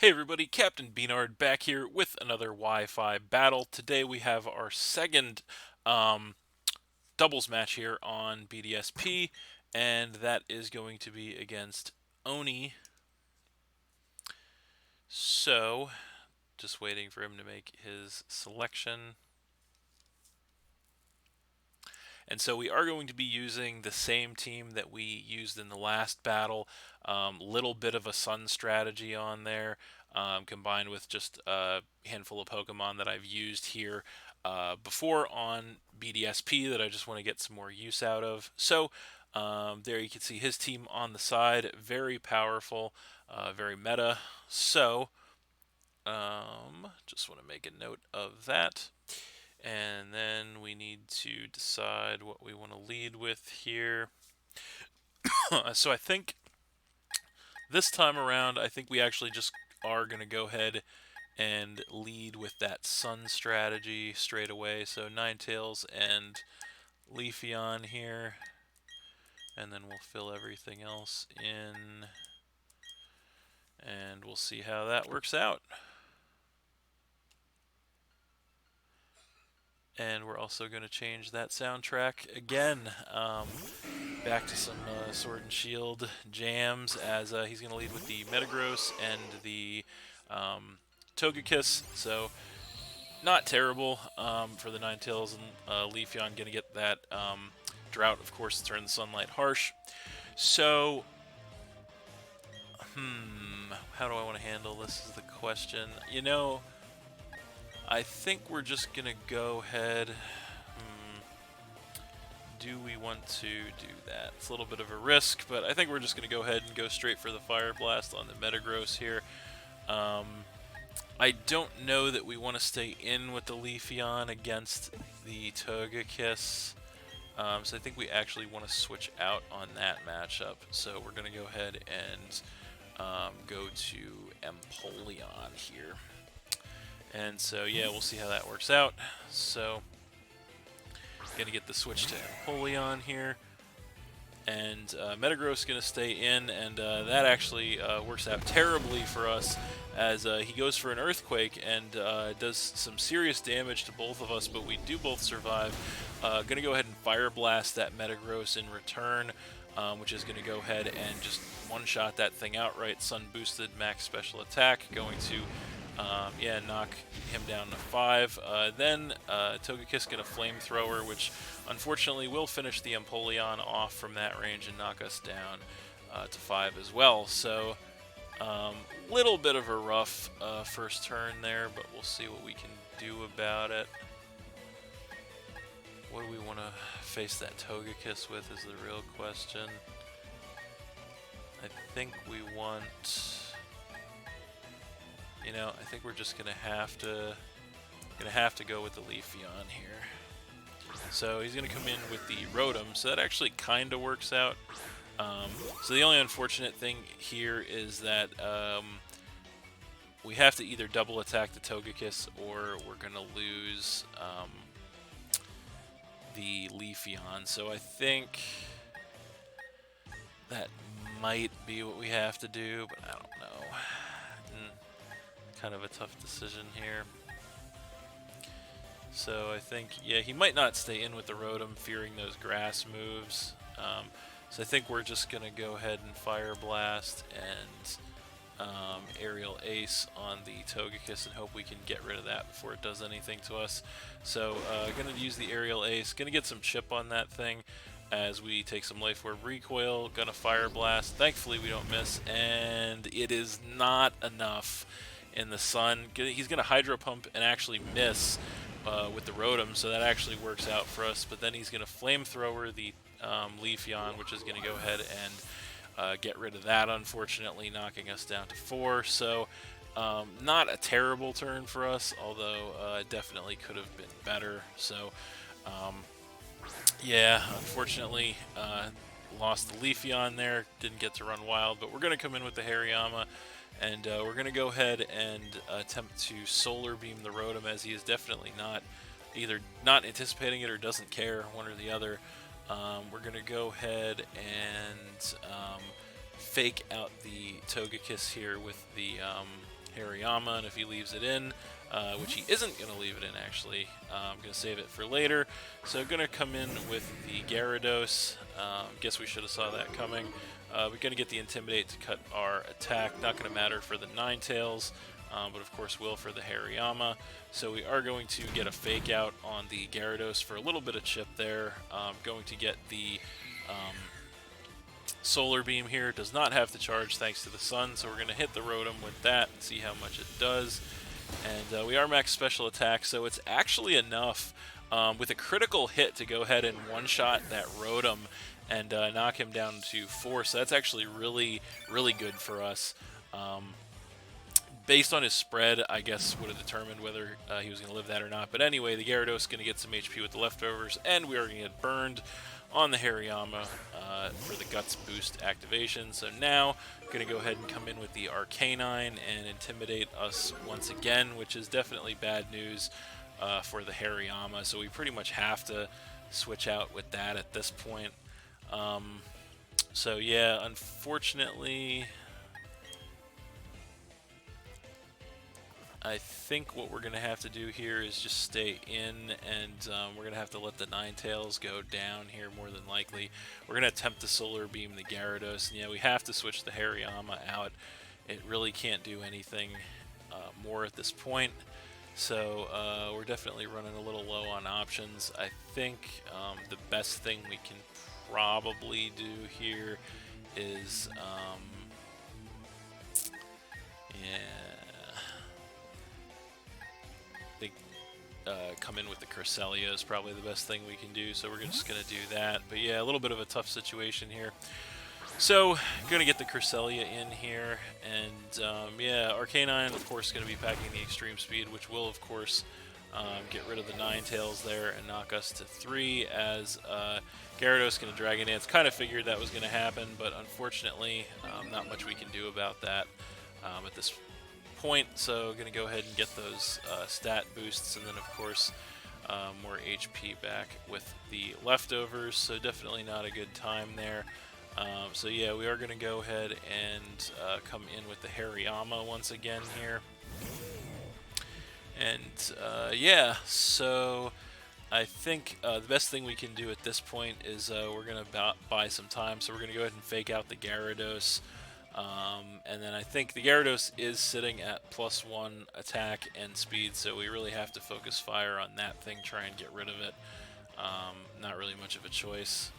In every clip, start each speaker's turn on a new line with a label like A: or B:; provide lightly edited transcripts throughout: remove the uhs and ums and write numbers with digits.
A: Hey everybody, Captain B-Nard back here with another Wi-Fi battle. Today we have our second um, doubles match here on BDSP, and that is going to be against Oni. So, just waiting for him to make his selection. And so we are going to be using the same team that we used in the last battle. Little bit of a sun strategy on there, combined with just a handful of Pokemon that I've used here before on BDSP that I just want to get some more use out of. So there you can see his team on the side, very powerful, very meta. So just want to make a note of that. And then we need to decide what we want to lead with here. So I think this time around, I think we actually just are going to go ahead and lead with that sun strategy straight away. So Ninetales and Leafeon here. And then we'll fill everything else in. And we'll see how that works out. And we're also going to change that soundtrack again. Back to some Sword and Shield jams as he's going to lead with the Metagross and the Togekiss. So not terrible for the Ninetales and Leafeon. Going to get that Drought, of course, to turn the Sunlight harsh. So, how do I want to handle this is the question. You know, I think we're just going to go ahead. Do we want to do that? It's a little bit of a risk, but I think we're just going to go ahead and go straight for the Fire Blast on the Metagross here. I don't know that we want to stay in with the Leafeon against the Togekiss. So I think we actually want to switch out on that matchup. So we're going to go ahead and go to Empoleon here. And so, yeah, we'll see how that works out. So, going to get the switch to Empoleon here. And Metagross is going to stay in, and that actually works out terribly for us as he goes for an Earthquake and does some serious damage to both of us, but we do both survive. Going to go ahead and Fire Blast that Metagross in return, which is going to go ahead and just one-shot that thing outright. Sun boosted max special attack, going to knock him down to 5. Then Togekiss get a Flamethrower, which unfortunately will finish the Empoleon off from that range and knock us down to 5 as well. So, little bit of a rough first turn there, but we'll see what we can do about it. What do we want to face that Togekiss with is the real question. I think we want... You know, I think we're just gonna have to go with the Leafeon here. So he's gonna come in with the Rotom, so that actually kind of works out. So the only unfortunate thing here is that we have to either double attack the Togekiss or we're gonna lose the Leafeon. So I think that might be what we have to do, but I don't know. Kind of a tough decision here. So I think, yeah, he might not stay in with the Rotom, fearing those grass moves. So I think we're just going to go ahead and Fire Blast and Aerial Ace on the Togekiss and hope we can get rid of that before it does anything to us. So going to use the Aerial Ace, going to get some chip on that thing as we take some Life Orb Recoil, going to Fire Blast. Thankfully we don't miss, and it is not enough. In the sun, he's going to Hydro Pump and actually miss with the Rotom, so that actually works out for us. But then he's going to Flamethrower the Leafeon, which is going to go ahead and get rid of that, unfortunately, knocking us down to 4. So not a terrible turn for us, although it definitely could have been better. So yeah, unfortunately, lost the Leafeon there, didn't get to run wild, but we're going to come in with the Hariyama. And we're going to go ahead and attempt to Solar Beam the Rotom, as he is definitely either not anticipating it or doesn't care, one or the other. We're going to go ahead and fake out the Togekiss here with the Hariyama, and if he leaves it in, which he isn't going to leave it in actually, I'm going to save it for later. So going to come in with the Gyarados. Guess we should have saw that coming. We're going to get the Intimidate to cut our attack. Not going to matter for the Ninetales, but of course will for the Hariyama. So we are going to get a Fake Out on the Gyarados for a little bit of chip there. Going to get the Solar Beam here. It does not have to charge thanks to the sun, so we're going to hit the Rotom with that and see how much it does. And we are max special attack, so it's actually enough with a critical hit to go ahead and one-shot that Rotom and knock him down to 4. So that's actually really, really good for us. Based on his spread, I guess would have determined whether he was going to live that or not. But anyway, the Gyarados is going to get some HP with the leftovers, and we are going to get burned on the Hariyama for the Guts boost activation. So now I'm going to go ahead and come in with the Arcanine and intimidate us once again, which is definitely bad news for the Hariyama. So we pretty much have to switch out with that at this point. So yeah, unfortunately, I think what we're going to have to do here is just stay in, and we're going to have to let the Ninetales go down here more than likely. We're going to attempt to Solar Beam the Gyarados, and yeah, we have to switch the Hariyama out. It really can't do anything more at this point, so we're definitely running a little low on options. I think the best thing we can probably do here is, come in with the Cresselia is probably the best thing we can do, so we're just going to do that. But yeah, a little bit of a tough situation here. So, going to get the Cresselia in here, and yeah, Arcanine, of course, going to be packing the Extreme Speed, which will, of course, get rid of the Ninetales there and knock us to 3, as Gyarados going to Dragon Dance. Kind of figured that was going to happen, but unfortunately, not much we can do about that at this point. So going to go ahead and get those stat boosts, and then of course more HP back with the leftovers, so definitely not a good time there. So yeah, we are going to go ahead and come in with the Hariyama once again here. And yeah, so I think the best thing we can do at this point is we're going to buy some time, so we're going to go ahead and fake out the Gyarados. And then I think the Gyarados is sitting at +1 attack and speed, so we really have to focus fire on that thing, try and get rid of it. Not really much of a choice.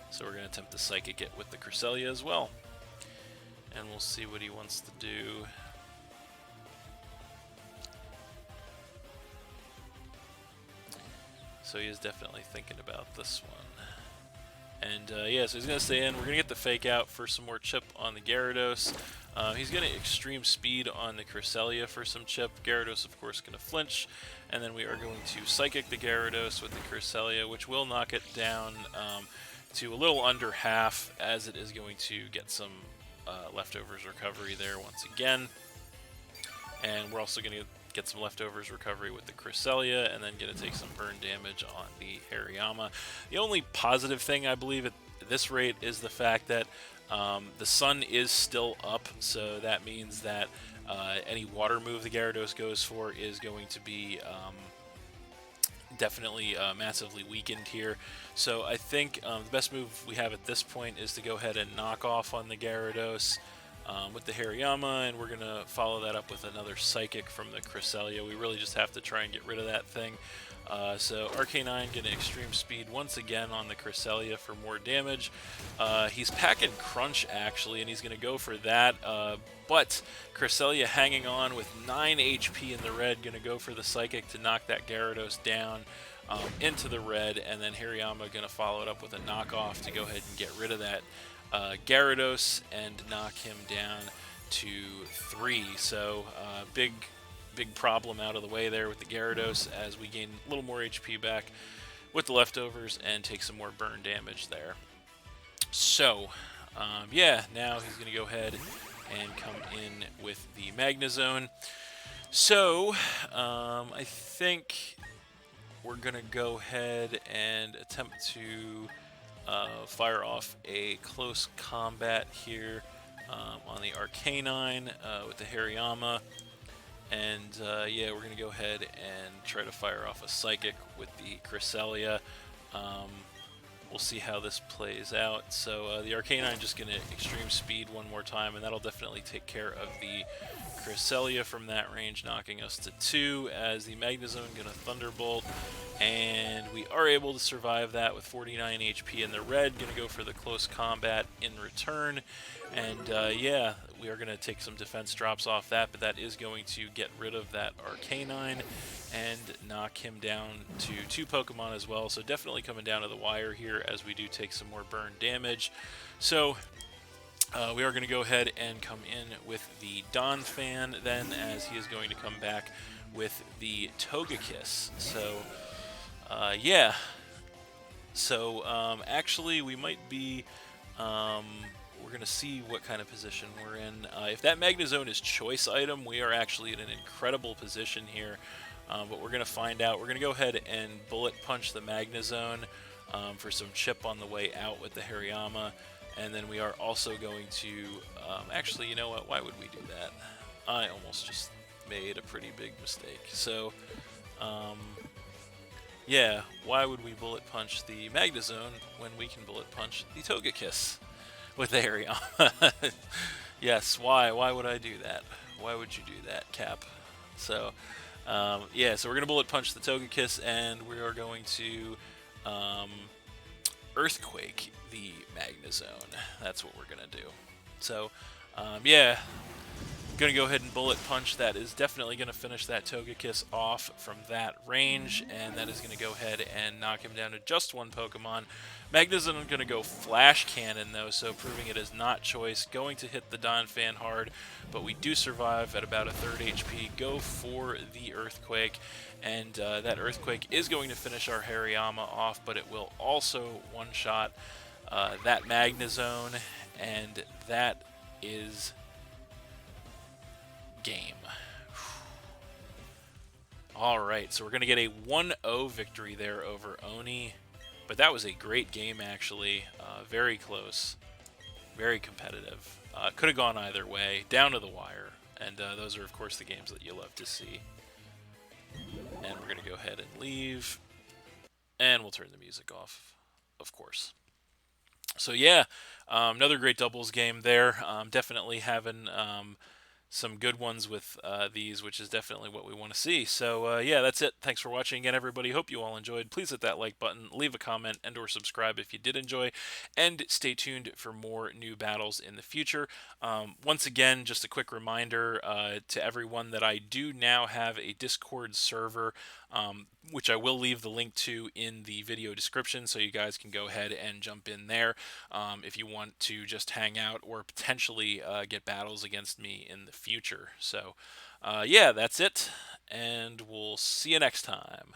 A: So we're going to attempt to Psychic it with the Cresselia as well. And we'll see what he wants to do. So he is definitely thinking about this one. And yeah, so he's going to stay in. We're going to get the Fake Out for some more chip on the Gyarados. He's going to Extreme Speed on the Cresselia for some chip. Gyarados, of course, going to flinch. And then we are going to Psychic the Gyarados with the Cresselia, which will knock it down to a little under half, as it is going to get some leftovers recovery there once again. And we're also going to get some leftovers recovery with the Cresselia, and then going to take some burn damage on the Hariyama. The only positive thing, I believe, at this rate is the fact that the sun is still up, so that means that any water move the Gyarados goes for is going to be definitely massively weakened here. So I think the best move we have at this point is to go ahead and knock off on the Gyarados with the Hariyama, and we're going to follow that up with another Psychic from the Cresselia. We really just have to try and get rid of that thing. So Arcanine getting Extreme Speed once again on the Cresselia for more damage. He's packing Crunch, actually, and he's going to go for that. But Cresselia hanging on with 9 HP in the red, going to go for the Psychic to knock that Gyarados down into the red, and then Hariyama going to follow it up with a knockoff to go ahead and get rid of that Gyarados and knock him down to 3. So big problem out of the way there with the Gyarados, as we gain a little more HP back with the leftovers and take some more burn damage there. So yeah, now he's going to go ahead and come in with the Magnezone. So I think we're going to go ahead and attempt to fire off a close combat here. on the Arcanine with the Hariyama. And yeah, we're going to go ahead and try to fire off a Psychic with the Cresselia. We'll see how this plays out. So the Arcanine just going to Extreme Speed one more time, and that'll definitely take care of the Cresselia from that range, knocking us to 2, as the Magnezone going to Thunderbolt. And we are able to survive that with 49 HP in the red. Going to go for the close combat in return. And yeah, we are going to take some defense drops off that, but that is going to get rid of that Arcanine and knock him down to 2 Pokemon as well. So definitely coming down to the wire here as we do take some more burn damage. So we are going to go ahead and come in with the Donphan then, as he is going to come back with the Togekiss. So yeah. So actually we might be... we're going to see what kind of position we're in. If that Magnezone is choice item, we are actually in an incredible position here. But we're going to find out. We're going to go ahead and Bullet Punch the Magnezone for some chip on the way out with the Hariyama. And then we are also going to... actually, you know what? Why would we do that? I almost just made a pretty big mistake. So, yeah, why would we Bullet Punch the Magnezone when we can Bullet Punch the Togekiss with the Hariyama? Yes, why? Why would I do that? Why would you do that, Cap? So, yeah, so we're going to Bullet Punch the Togekiss, and we are going to Earthquake the Magnezone. That's what we're going to do. So, yeah, going to go ahead and Bullet Punch. That is definitely going to finish that Togekiss off from that range, and that is going to go ahead and knock him down to just 1 Pokemon. Magnezone going to go Flash Cannon, though, so proving it is not choice. Going to hit the Donphan hard, but we do survive at about a 3rd HP. Go for the Earthquake, and that Earthquake is going to finish our Hariyama off, but it will also one-shot that Magnezone, and that is game. Alright, so we're going to get a 1-0 victory there over Oni. But that was a great game, actually. Very close. Very competitive. Could have gone either way. Down to the wire. And those are, of course, the games that you love to see. And we're going to go ahead and leave. And we'll turn the music off, of course. So, yeah, another great doubles game there. Definitely having... some good ones with these, which is definitely what we want to see. So, yeah, that's it. Thanks for watching again, everybody. Hope you all enjoyed. Please hit that like button, leave a comment, and or subscribe if you did enjoy, and stay tuned for more new battles in the future. Once again, just a quick reminder to everyone that I do now have a Discord server, which I will leave the link to in the video description, so you guys can go ahead and jump in there if you want to just hang out or potentially get battles against me in the future. So, yeah, that's it, and we'll see you next time.